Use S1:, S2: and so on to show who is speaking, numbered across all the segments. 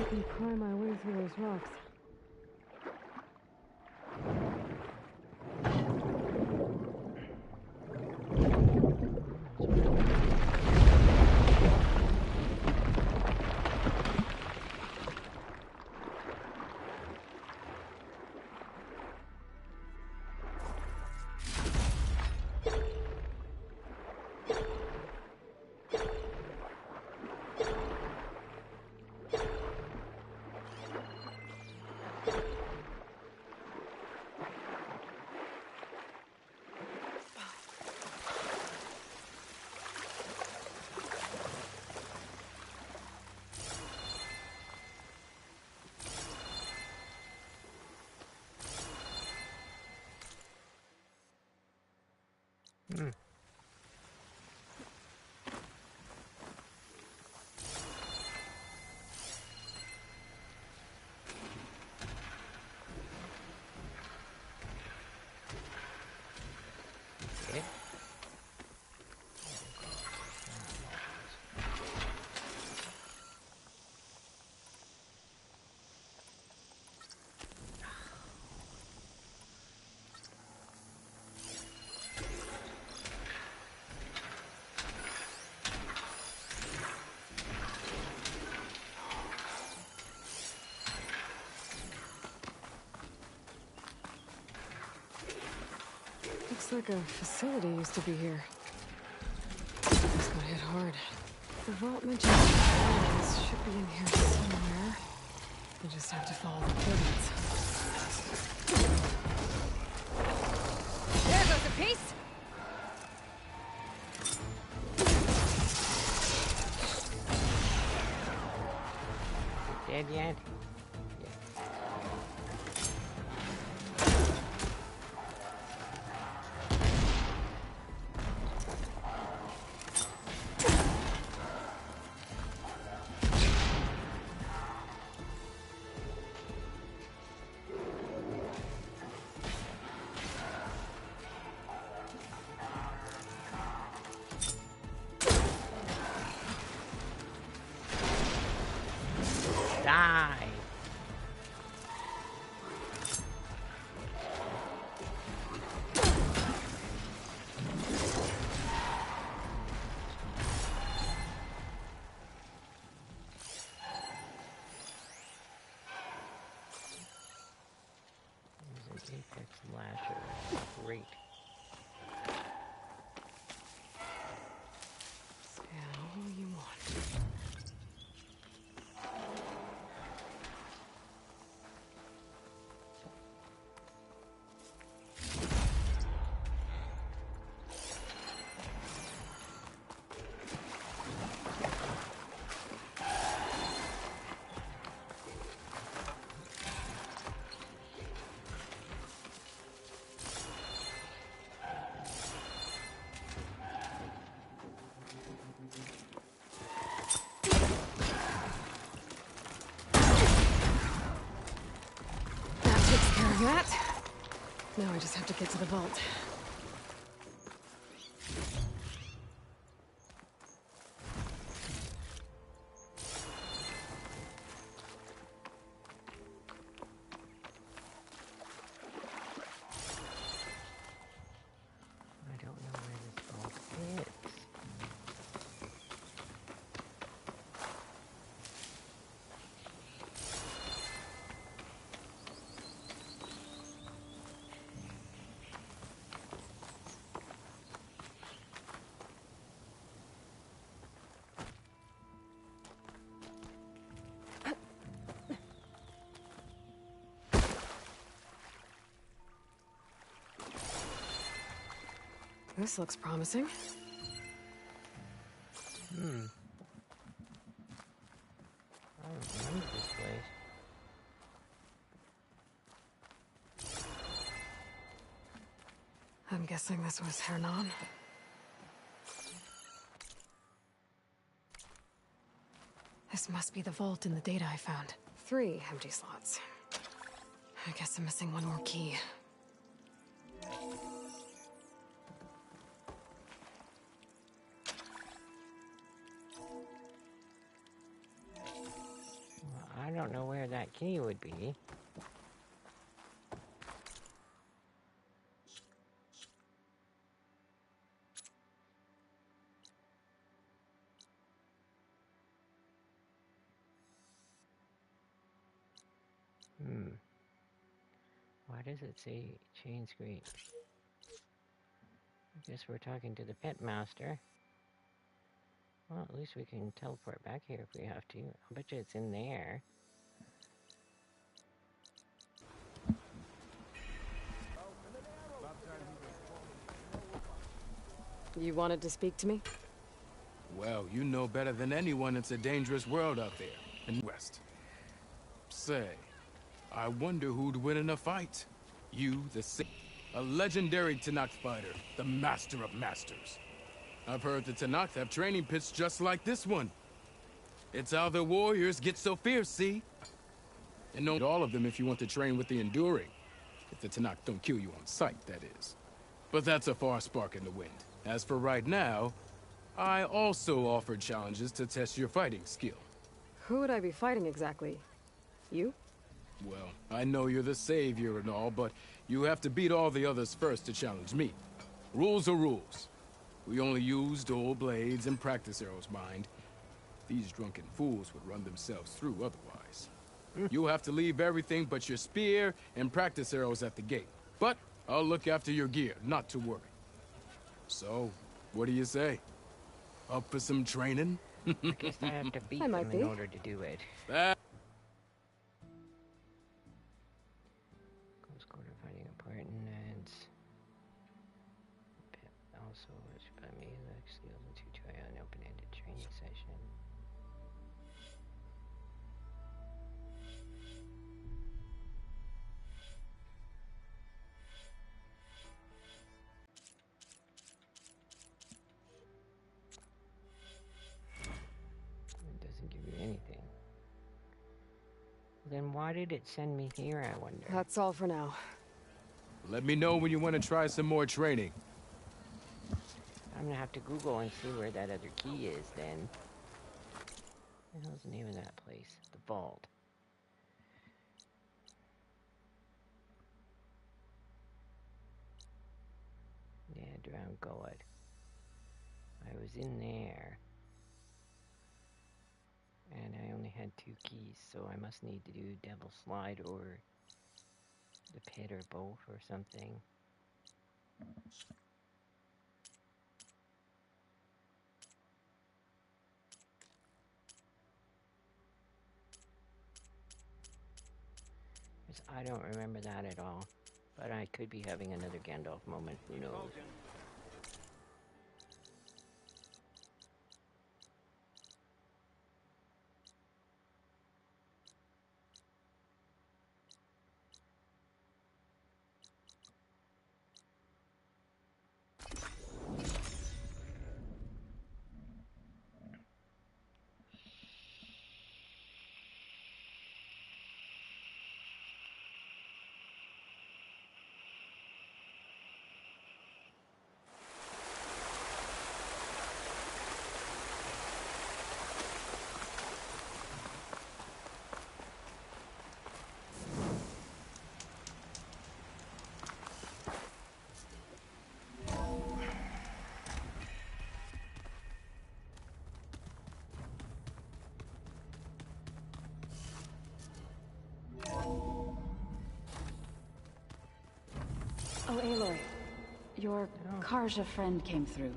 S1: I can pry my way through those rocks.
S2: Hmm. Okay.
S1: Looks like a facility used to be here. This got hit hard. The vault mentioned this should be in here somewhere. I just have to follow the coordinates.
S3: There goes a piece!
S2: Dead yet? Die! There's an apex lasher. Great.
S1: Scan all you want. Takes care of that. Now I just have to get to the vault.
S2: I don't know where this vault is.
S1: This looks promising.
S2: I don't remember this place.
S1: I'm guessing this was Hernan. This must be the vault in the data I found. 3 empty slots. I guess I'm missing one more key.
S2: I don't don't know where that key would be. Why does it say chain screen? I guess we're talking to the pet master. Well, at least we can teleport back here if we have to. I bet you it's in there.
S1: You wanted to speak to me?
S3: Well, you know better than anyone it's a dangerous world out there in the West. Say, I wonder who'd win in a fight. You, a legendary Tanakh fighter, the master of masters. I've heard the Tanakh have training pits just like this one. It's how the warriors get so fierce, see? And know all of them if you want to train with the Enduring. If the Tanakh don't kill you on sight, that is. But that's a far spark in the wind. As for right now, I also offered challenges to test your fighting skill.
S1: Who would I be fighting exactly? You?
S3: Well, I know you're the savior and all, but you have to beat all the others first to challenge me. Rules are rules. We only use dual blades and practice arrows, mind. These drunken fools would run themselves through otherwise. You'll have to leave everything but your spear and practice arrows at the gate. But I'll look after your gear, not to worry. So, what do you say? Up for some training?
S2: I guess I have to beat them in order to do it. Close quarter fighting apartments. Also, which by me, the skills to try an open-ended training session. It doesn't give you anything. Then why did it send me here, I wonder?
S1: That's all for now.
S3: Let me know when you want to try some more training.
S2: I'm gonna have to Google and see where that other key is then. What the hell's the name of that place? The vault. Yeah, drowned God. I was in there. And I only had 2 keys, so I must need to do Devil Slide or the pit or both or something. I don't remember that at all. But I could be having another Gandalf moment, who knows.
S4: Oh, Aloy. Your Karja friend came through.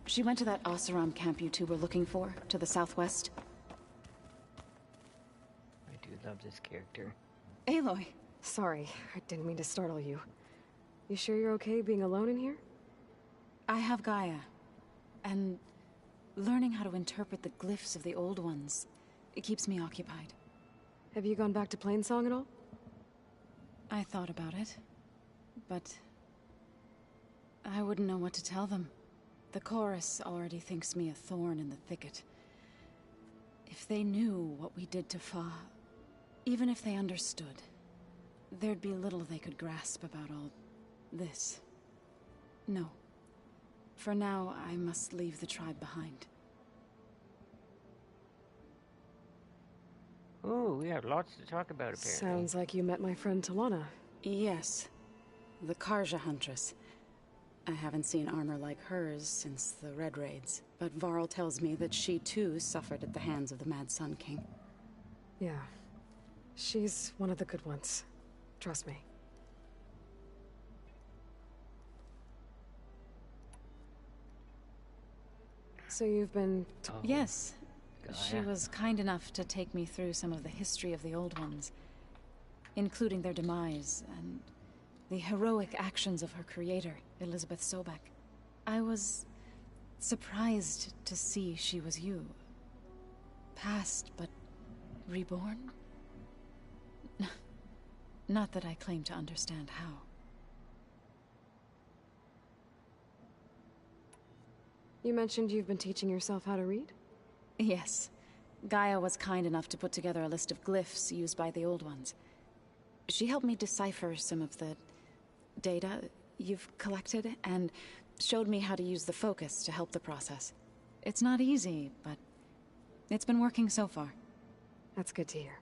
S4: She went to that Oseram camp you two were looking for, to the southwest.
S2: I do love this character.
S4: Aloy!
S1: Sorry, I didn't mean to startle you. You sure you're okay being alone in here?
S4: I have Gaia. And learning how to interpret the glyphs of the old ones, it keeps me occupied.
S1: Have you gone back to Plainsong at all?
S4: I thought about it, but I wouldn't know what to tell them. The chorus already thinks me a thorn in the thicket. If they knew what we did to Fa, even if they understood, there'd be little they could grasp about all this. No. For now, I must leave the tribe behind.
S2: Ooh, we have lots to talk about, apparently.
S1: Sounds like you met my friend Talana.
S4: Yes. The Karja Huntress. I haven't seen armor like hers since the Red Raids, but Varl tells me that she too suffered at the hands of the Mad Sun King.
S1: Yeah. She's one of the good ones. Trust me. So you've been...
S4: Yes.
S2: Gaia.
S4: She was kind enough to take me through some of the history of the Old Ones, including their demise and the heroic actions of her creator, Elizabeth Sobek. I was surprised to see she was you. Past, but reborn? Not that I claim to understand how.
S1: You mentioned you've been teaching yourself how to read?
S4: Yes. Gaia was kind enough to put together a list of glyphs used by the Old Ones. She helped me decipher some of the data you've collected, and showed me how to use the focus to help the process. It's not easy, but it's been working so far.
S1: That's good to hear.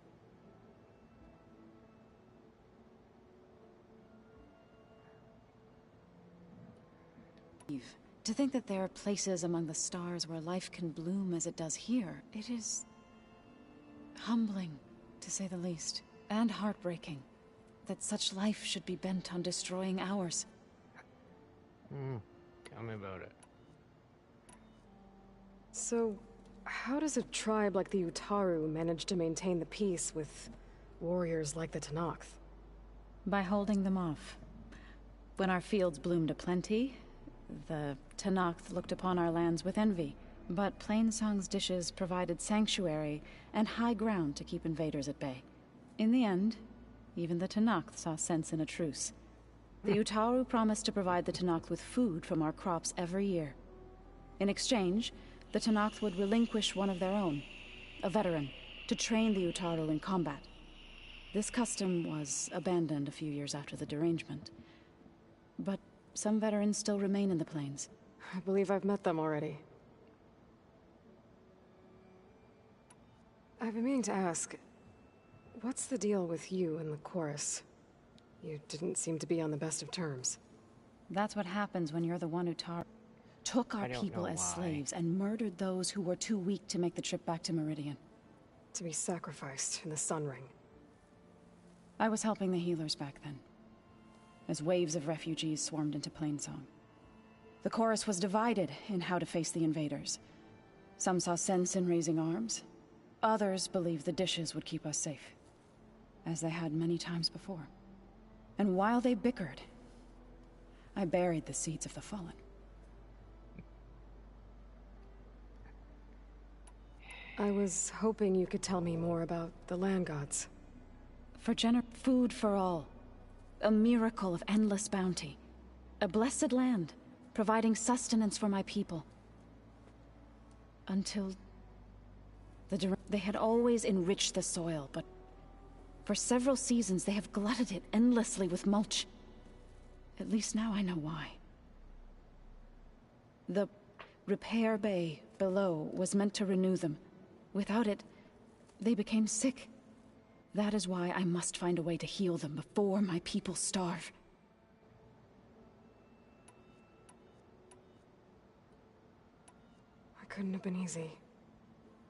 S4: To think that there are places among the stars where life can bloom as it does here, it is humbling, to say the least, and heartbreaking, that such life should be bent on destroying ours.
S2: Tell me about it.
S1: So, how does a tribe like the Utaru manage to maintain the peace with warriors like the Tenakth?
S4: By holding them off. When our fields bloomed aplenty, the Tenakth looked upon our lands with envy, but Plainsong's dishes provided sanctuary and high ground to keep invaders at bay. In the end, even the Tenakth saw sense in a truce. The Utaru promised to provide the Tenakth with food from our crops every year. In exchange, the Tenakth would relinquish one of their own, a veteran, to train the Utaru in combat. This custom was abandoned a few years after the derangement, but some veterans still remain in the plains.
S1: I believe I've met them already. I've been meaning to ask, what's the deal with you and the chorus? You didn't seem to be on the best of terms.
S4: That's what happens when you're the one who took our
S2: I don't
S4: people
S2: know
S4: as
S2: why.
S4: slaves and murdered those who were too weak to make the trip back to Meridian.
S1: To be sacrificed in the Sun Ring.
S4: I was helping the healers back then, as waves of refugees swarmed into Plainsong. The chorus was divided in how to face the invaders. Some saw sense in raising arms. Others believed the dishes would keep us safe, as they had many times before. And while they bickered, I buried the seeds of the fallen.
S1: I was hoping you could tell me more about the land gods.
S4: For food for all. A miracle of endless bounty. A blessed land, providing sustenance for my people. Until... they had always enriched the soil, but for several seasons they have glutted it endlessly with mulch. At least now I know why. The repair bay below was meant to renew them. Without it, they became sick. That is why I must find a way to heal them before my people starve.
S1: It couldn't have been easy.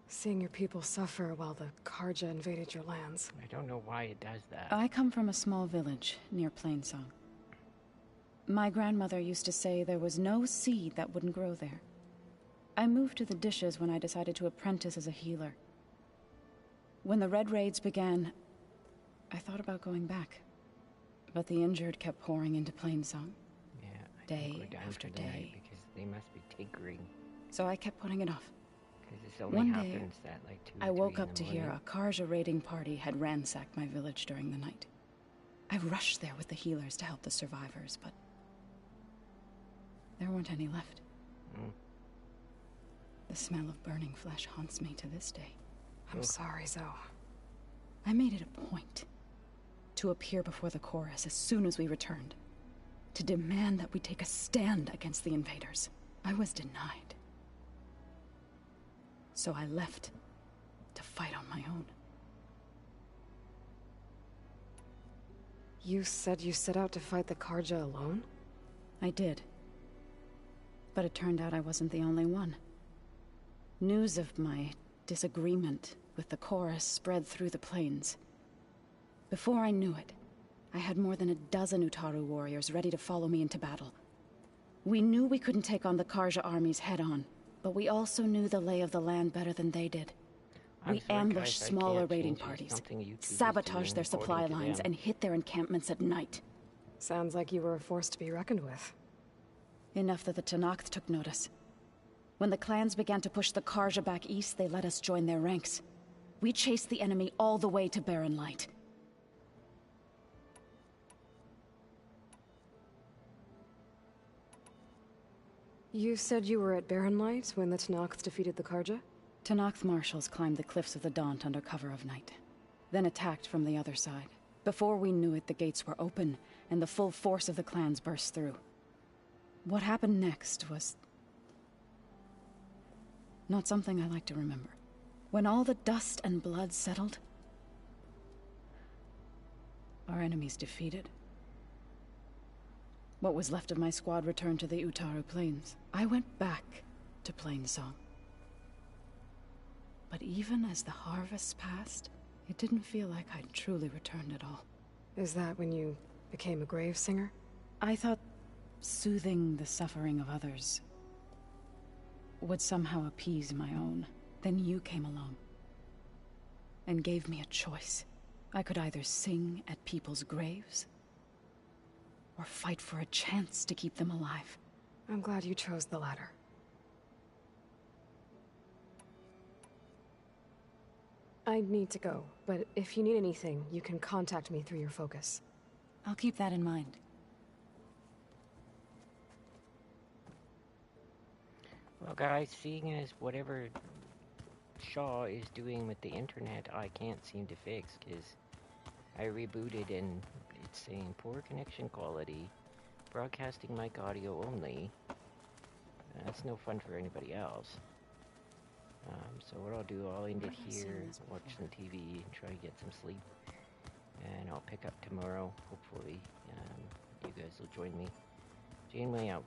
S1: Seeing your people suffer while the Karja invaded your lands.
S2: I don't know why it does that.
S4: I come from a small village near Plainsong. My grandmother used to say there was no seed that wouldn't grow there. I moved to the dishes when I decided to apprentice as a healer. When the Red Raids began, I thought about going back. But the injured kept pouring into Plainsong.
S2: Yeah, I
S4: Day
S2: think we're done
S4: after
S2: for the night
S4: day.
S2: because they must be tinkering.
S4: So I kept putting it off.
S2: Because this only
S4: One day,
S2: happens at like 2
S4: I
S2: or 3
S4: woke
S2: in
S4: up
S2: the
S4: to hear
S2: morning.
S4: a Karja raiding party had ransacked my village during the night. I rushed there with the healers to help the survivors, but there weren't any left. The smell of burning flesh haunts me to this day.
S1: I'm sorry, Zoe.
S4: I made it a point to appear before the chorus as soon as we returned, to demand that we take a stand against the invaders. I was denied. So I left to fight on my own.
S1: You said you set out to fight the Karja alone?
S4: I did. But it turned out I wasn't the only one. News of my disagreement with the chorus spread through the plains. Before I knew it, I had more than a dozen Utaru warriors ready to follow me into battle. We knew we couldn't take on the Karja armies head-on, but we also knew the lay of the land better than they did. We ambushed smaller raiding parties, sabotaged their supply lines, and hit their encampments at night.
S1: Sounds like you were a force to be reckoned with.
S4: Enough that the Tenakth took notice. When the clans began to push the Karja back east, they let us join their ranks. We chased the enemy all the way to Barren Light.
S1: You said you were at Barren Light when the Tenakth defeated the Karja?
S4: Tenakth marshals climbed the cliffs of the Daunt under cover of night, then attacked from the other side. Before we knew it, the gates were open, and the full force of the clans burst through. What happened next was not something I like to remember. When all the dust and blood settled, our enemies defeated. What was left of my squad returned to the Utaru Plains. I went back to Plainsong. But even as the harvests passed, it didn't feel like I'd truly returned at all.
S1: Is that when you became a grave singer?
S4: I thought soothing the suffering of others would somehow appease my own. Then you came along and gave me a choice. I could either sing at people's graves or fight for a chance to keep them alive.
S1: I'm glad you chose the latter. I need to go, but if you need anything, you can contact me through your focus.
S4: I'll keep that in mind.
S2: Well, guys, seeing as whatever Shaw is doing with the internet, I can't seem to fix, because I rebooted and it's saying poor connection quality, broadcasting mic audio only. That's no fun for anybody else. So what I'll do, I'll end it here, watch some TV, and try to get some sleep. And I'll pick up tomorrow, hopefully. You guys will join me. Janeway out.